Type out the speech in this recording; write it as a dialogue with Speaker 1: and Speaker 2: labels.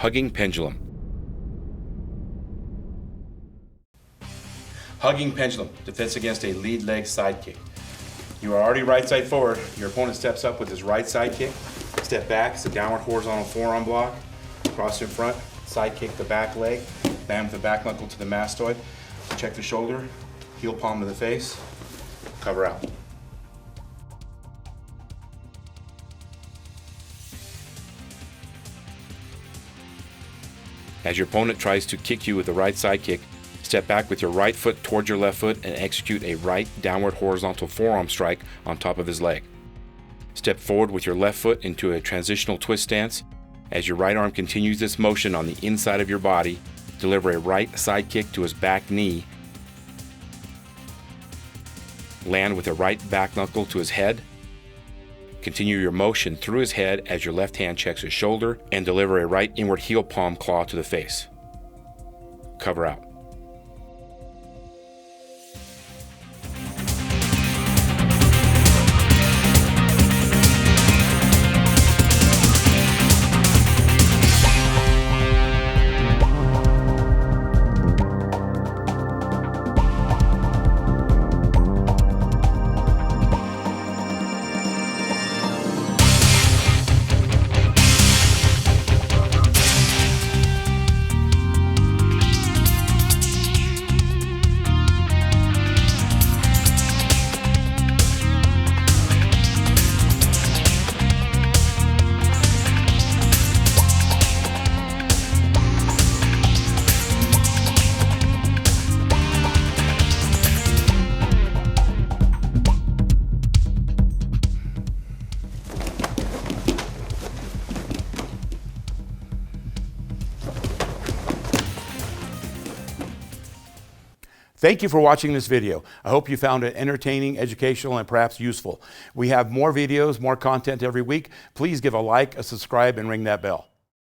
Speaker 1: Hugging Pendulum. Hugging Pendulum, defense against a lead leg side kick. You are already right side forward. Your opponent steps up with his right side kick. Step back, it's a downward horizontal forearm block. Cross in front, side kick the back leg. Bam with the back knuckle to the mastoid. Check the shoulder, heel palm to the face. Cover out. As your opponent tries to kick you with the right side kick, step back with your right foot towards your left foot and execute a right downward horizontal forearm strike on top of his leg. Step forward with your left foot into a transitional twist stance. As your right arm continues this motion on the inside of your body, deliver a right side kick to his back knee. Land with a right back knuckle to his head. Continue your motion through his head as your left hand checks his shoulder and deliver a right inward heel palm claw to the face. Cover out.
Speaker 2: Thank you for watching this video. I hope you found it entertaining, educational, and perhaps useful. We have more videos, more content every week. Please give a like, a subscribe, and ring that bell.